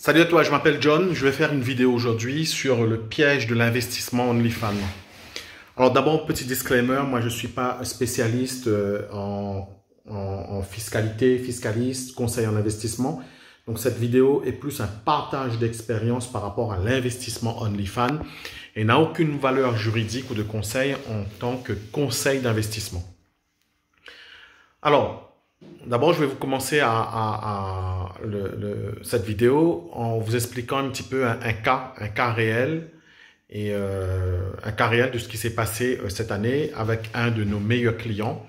Salut à toi, je m'appelle John. Je vais faire une vidéo aujourd'hui sur le piège de l'investissement OnlyFans. Alors d'abord, petit disclaimer, moi je ne suis pas spécialiste en fiscalité, fiscaliste, conseil en investissement. Donc cette vidéo est plus un partage d'expérience par rapport à l'investissement OnlyFans et n'a aucune valeur juridique ou de conseil en tant que conseil d'investissement. Alors, d'abord, je vais vous commencer cette vidéo en vous expliquant un petit peu un cas réel et un cas réel de ce qui s'est passé cette année avec un de nos meilleurs clients.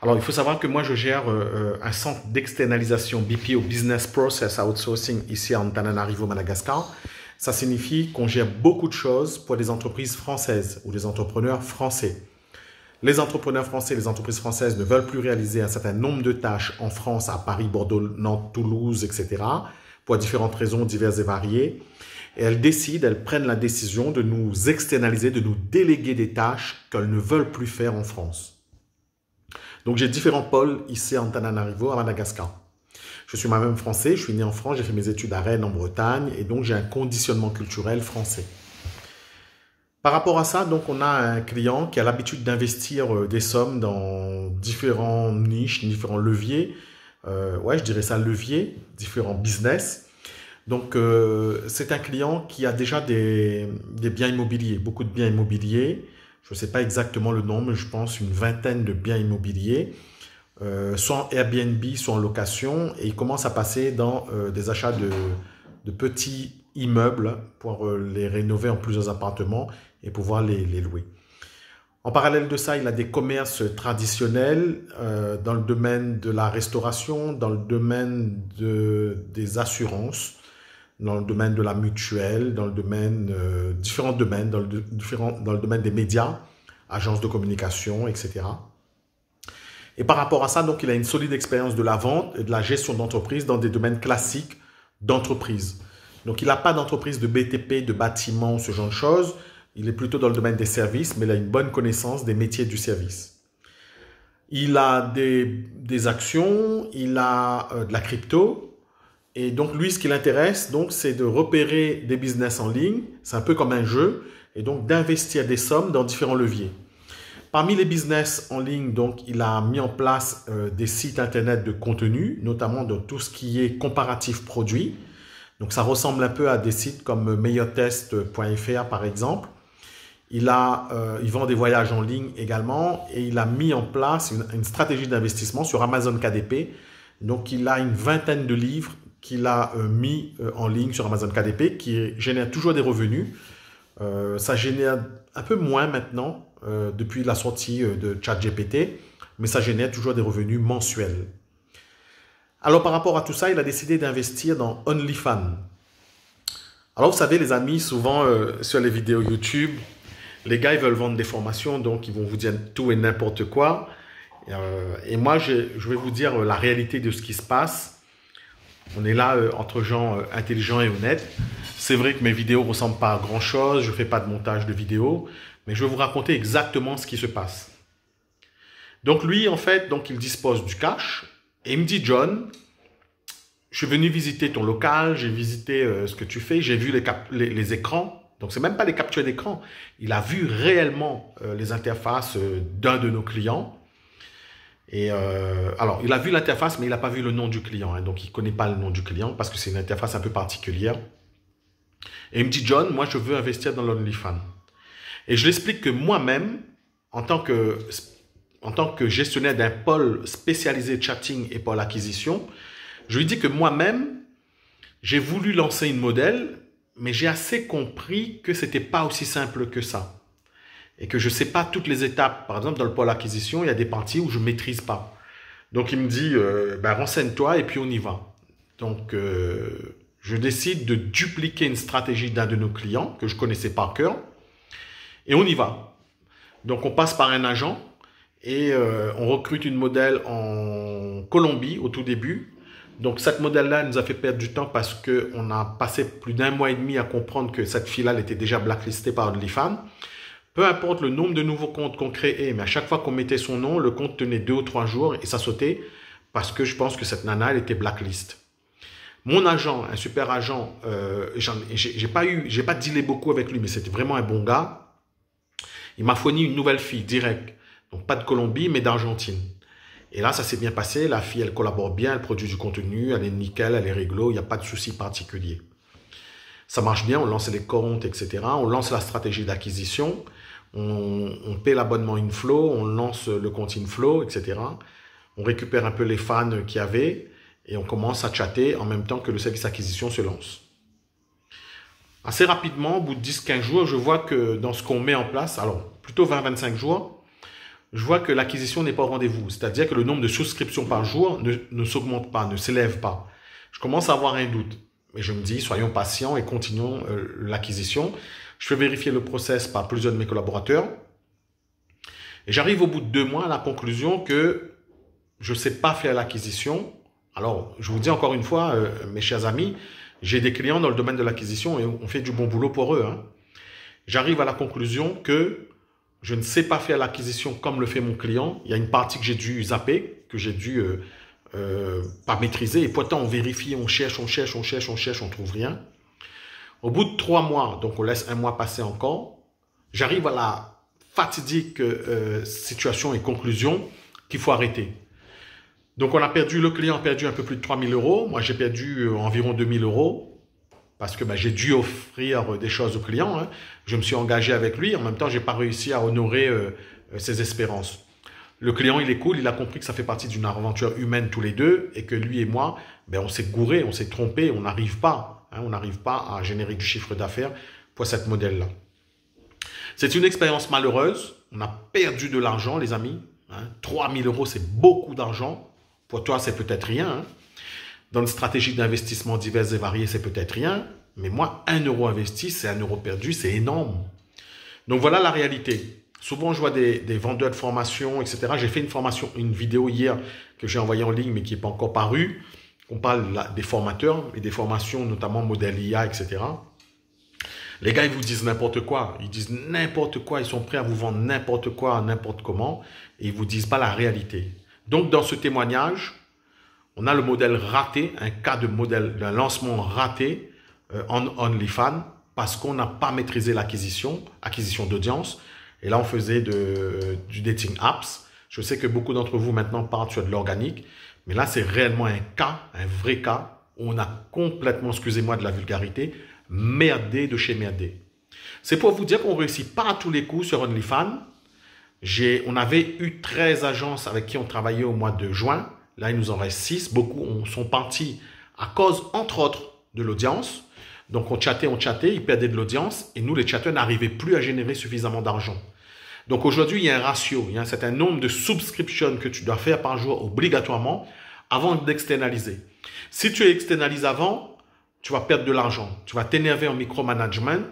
Alors, il faut savoir que moi, je gère un centre d'externalisation BPO, Business Process Outsourcing, ici à Antananarivo, Madagascar. Ça signifie qu'on gère beaucoup de choses pour des entreprises françaises ou des entrepreneurs français. Les entrepreneurs français, les entreprises françaises ne veulent plus réaliser un certain nombre de tâches en France, à Paris, Bordeaux, Nantes, Toulouse, etc. pour différentes raisons diverses et variées. Et elles prennent la décision de nous externaliser, de nous déléguer des tâches qu'elles ne veulent plus faire en France. Donc j'ai différents pôles ici à Antananarivo, à Madagascar. Je suis moi-même français, je suis né en France, j'ai fait mes études à Rennes en Bretagne et donc j'ai un conditionnement culturel français. Par rapport à ça, donc on a un client qui a l'habitude d'investir des sommes dans différents niches, différents leviers. Ouais, je dirais ça levier, différents business. Donc c'est un client qui a déjà des biens immobiliers, beaucoup de biens immobiliers. Je ne sais pas exactement le nombre, mais je pense une vingtaine de biens immobiliers, soit en Airbnb, soit en location. Et il commence à passer dans des achats de petits immeubles pour les rénover en plusieurs appartements et pouvoir les louer. En parallèle de ça, il a des commerces traditionnels dans le domaine de la restauration, dans le domaine des assurances, dans le domaine de la mutuelle, dans le domaine, différents domaines, dans le domaine des médias, agences de communication, etc. Et par rapport à ça, donc, il a une solide expérience de la vente et de la gestion d'entreprise dans des domaines classiques d'entreprise. Donc, il n'a pas d'entreprise de BTP, de bâtiment, ce genre de choses. Il est plutôt dans le domaine des services, mais il a une bonne connaissance des métiers du service. Il a des actions, il a de la crypto. Et donc, lui, ce qui l'intéresse, c'est de repérer des business en ligne. C'est un peu comme un jeu. Et donc, d'investir des sommes dans différents leviers. Parmi les business en ligne, donc, il a mis en place des sites internet de contenu, notamment dans tout ce qui est comparatif produit. Donc, ça ressemble un peu à des sites comme meilleurtest.fr, par exemple. Il vend des voyages en ligne également et il a mis en place une stratégie d'investissement sur Amazon KDP. Donc, il a une vingtaine de livres qu'il a mis en ligne sur Amazon KDP qui génèrent toujours des revenus. Ça génère un peu moins maintenant depuis la sortie de ChatGPT, mais ça génère toujours des revenus mensuels. Alors, par rapport à tout ça, il a décidé d'investir dans OnlyFans. Alors, vous savez, les amis, souvent sur les vidéos YouTube, les gars, ils veulent vendre des formations, donc ils vont vous dire tout et n'importe quoi. Et moi, je vais vous dire la réalité de ce qui se passe. On est là entre gens intelligents et honnêtes. C'est vrai que mes vidéos ne ressemblent pas à grand-chose, je ne fais pas de montage de vidéos, mais je vais vous raconter exactement ce qui se passe. Donc lui, en fait, il dispose du cash. Et il me dit, John, je suis venu visiter ton local, j'ai visité ce que tu fais, j'ai vu les écrans. Donc, ce n'est même pas des captures d'écran. Il a vu réellement les interfaces d'un de nos clients. Et alors, il a vu l'interface, mais il n'a pas vu le nom du client. Hein, donc, il ne connaît pas le nom du client parce que c'est une interface un peu particulière. Et il me dit, John, moi, je veux investir dans l'OnlyFans. Et je l'explique que moi-même, en tant que gestionnaire d'un pôle spécialisé chatting et pôle acquisition, je lui dis que moi-même, j'ai voulu lancer une modèle, mais j'ai assez compris que ce n'était pas aussi simple que ça. Et que je ne sais pas toutes les étapes. Par exemple, dans le pôle acquisition, il y a des parties où je ne maîtrise pas. Donc, il me dit, renseigne-toi et puis on y va. Donc, je décide de dupliquer une stratégie d'un de nos clients que je connaissais par cœur. Et on y va. Donc, on passe par un agent et on recrute une modèle en Colombie au tout début. Donc, cette modèle-là nous a fait perdre du temps parce qu'on a passé plus d'1 mois et demi à comprendre que cette fille-là était déjà blacklistée par OnlyFans. Peu importe le nombre de nouveaux comptes qu'on créait, mais à chaque fois qu'on mettait son nom, le compte tenait 2 ou 3 jours et ça sautait parce que je pense que cette nana, elle était blacklist. Mon agent, un super agent, j'ai pas dealé beaucoup avec lui, mais c'était vraiment un bon gars. Il m'a fourni une nouvelle fille, direct. Donc, pas de Colombie, mais d'Argentine. Et là, ça s'est bien passé. La fille, elle collabore bien, elle produit du contenu, elle est nickel, elle est réglo, il n'y a pas de souci particulier. Ça marche bien, on lance les comptes, etc. On lance la stratégie d'acquisition, on paie l'abonnement Inflow, on lance le compte Inflow, etc. On récupère un peu les fans qu'il y avait et on commence à chatter en même temps que le service acquisition se lance. Assez rapidement, au bout de 10-15 jours, je vois que dans ce qu'on met en place, alors plutôt 20-25 jours, je vois que l'acquisition n'est pas au rendez-vous. C'est-à-dire que le nombre de souscriptions par jour ne s'augmente pas, ne s'élève pas. Je commence à avoir un doute. Mais je me dis, soyons patients et continuons l'acquisition. Je fais vérifier le process par plusieurs de mes collaborateurs. Et j'arrive au bout de 2 mois à la conclusion que je ne sais pas faire l'acquisition. Alors, je vous dis encore une fois, mes chers amis, j'ai des clients dans le domaine de l'acquisition et on fait du bon boulot pour eux. Hein. J'arrive à la conclusion que je ne sais pas faire l'acquisition comme le fait mon client. Il y a une partie que j'ai dû zapper, que j'ai dû pas maîtriser. Et pourtant, on vérifie, on cherche, on trouve rien. Au bout de 3 mois, donc on laisse 1 mois passer encore, j'arrive à la fatidique situation et conclusion qu'il faut arrêter. Donc, le client a perdu un peu plus de 3 000 euros. Moi, j'ai perdu environ 2 000 euros parce que j'ai dû offrir des choses au client. Hein. Je me suis engagé avec lui. En même temps, je n'ai pas réussi à honorer ses espérances. Le client, il est cool. Il a compris que ça fait partie d'une aventure humaine tous les deux et que lui et moi, on s'est gouré, on s'est trompé. On n'arrive pas. Hein, on n'arrive pas à générer du chiffre d'affaires pour cette modèle-là. C'est une expérience malheureuse. On a perdu de l'argent, les amis. Hein. 3 000 euros, c'est beaucoup d'argent. Pour toi, c'est peut-être rien. Hein. Dans une stratégie d'investissement diverses et variées, c'est peut-être rien. Mais moi, 1 euro investi, c'est 1 euro perdu, c'est énorme. Donc voilà la réalité. Souvent, je vois des vendeurs de formation, etc. J'ai fait une vidéo hier que j'ai envoyée en ligne, mais qui n'est pas encore parue. On parle là des formateurs et des formations, notamment modèle IA, etc. Les gars, ils vous disent n'importe quoi. Ils disent n'importe quoi. Ils sont prêts à vous vendre n'importe quoi, n'importe comment. Et ils ne vous disent pas la réalité. Donc, dans ce témoignage, on a le modèle raté, un cas de modèle d'un lancement raté en OnlyFans parce qu'on n'a pas maîtrisé acquisition d'audience. Et là, on faisait du dating apps. Je sais que beaucoup d'entre vous maintenant parlent sur de l'organique. Mais là, c'est réellement un cas, un vrai cas, où on a complètement, excusez-moi de la vulgarité, merdé de chez merdé. C'est pour vous dire qu'on ne réussit pas à tous les coups sur OnlyFans. On avait eu 13 agences avec qui on travaillait au mois de juin. Là, il nous en reste 6. Beaucoup sont partis à cause, entre autres, de l'audience. Donc, on chattait, ils perdaient de l'audience. Et nous, les chatteurs, n'arrivaient plus à générer suffisamment d'argent. Donc, aujourd'hui, il y a un ratio. Il y a un certain nombre de subscriptions que tu dois faire par jour obligatoirement avant d'externaliser. Si tu externalises avant, tu vas perdre de l'argent. Tu vas t'énerver en micromanagement.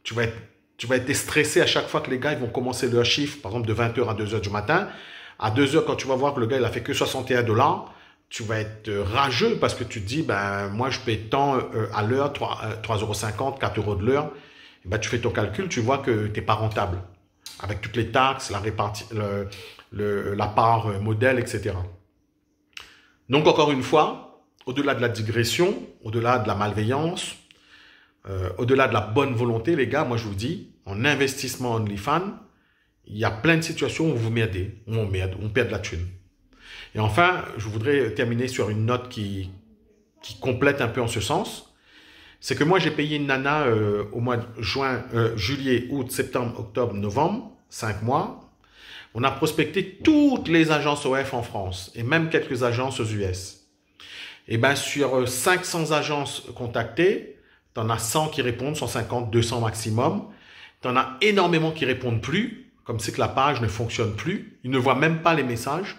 Tu vas être stressé à chaque fois que les gars ils vont commencer leur chiffre, par exemple de 20h à 2h du matin. À 2h, quand tu vas voir que le gars il a fait que 61 $, tu vas être rageux parce que tu te dis, moi je paye tant à l'heure, 3,50 €, 4 € de l'heure. Tu fais ton calcul, tu vois que tu n'es pas rentable. Avec toutes les taxes, la part modèle, etc. Donc encore une fois, au-delà de la digression, au-delà de la malveillance, au-delà de la bonne volonté, les gars, moi je vous dis, en investissement OnlyFans, il y a plein de situations où vous merdez, où on perd de la thune. Et enfin, je voudrais terminer sur une note qui complète un peu en ce sens. C'est que moi, j'ai payé une nana au mois de juillet, août, septembre, octobre, novembre, 5 mois. On a prospecté toutes les agences OF en France et même quelques agences aux US. Et sur 500 agences contactées, tu en as 100 qui répondent, 150, 200 maximum. Tu en as énormément qui répondent plus, comme c'est que la page ne fonctionne plus. Ils ne voient même pas les messages.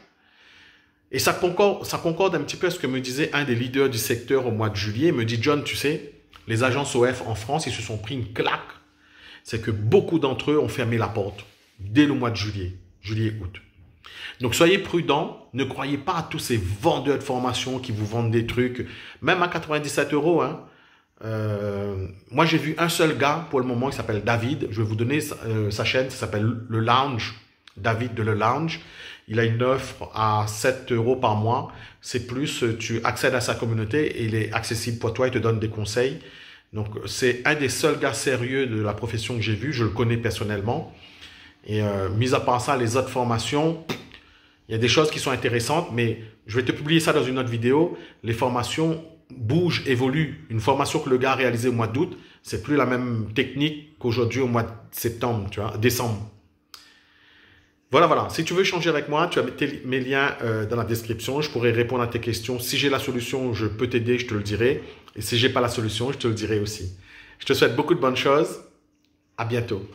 Et ça concorde un petit peu à ce que me disait un des leaders du secteur au mois de juillet. Il me dit, John, tu sais, les agences OF en France, ils se sont pris une claque. C'est que beaucoup d'entre eux ont fermé la porte dès le mois de juillet-août. Donc, soyez prudents. Ne croyez pas à tous ces vendeurs de formation qui vous vendent des trucs, même à 97 €. Hein. Moi, j'ai vu un seul gars pour le moment, il s'appelle David. Je vais vous donner sa chaîne, ça s'appelle Le Lounge. David de Le Lounge. il a une offre à 7 euros par mois. C'est plus, tu accèdes à sa communauté et il est accessible pour toi, il te donne des conseils. Donc, c'est un des seuls gars sérieux de la profession que j'ai vu, je le connais personnellement. Et mis à part ça, les autres formations, il y a des choses qui sont intéressantes, mais je vais te publier ça dans une autre vidéo. Les formations bougent, évoluent. Une formation que le gars a réalisée au mois d'août, c'est plus la même technique qu'aujourd'hui au mois de septembre, tu vois, décembre. Voilà, voilà. Si tu veux échanger avec moi, tu as mes liens dans la description. Je pourrai répondre à tes questions. Si j'ai la solution, je peux t'aider, je te le dirai. Et si j'ai pas la solution, je te le dirai aussi. Je te souhaite beaucoup de bonnes choses. À bientôt.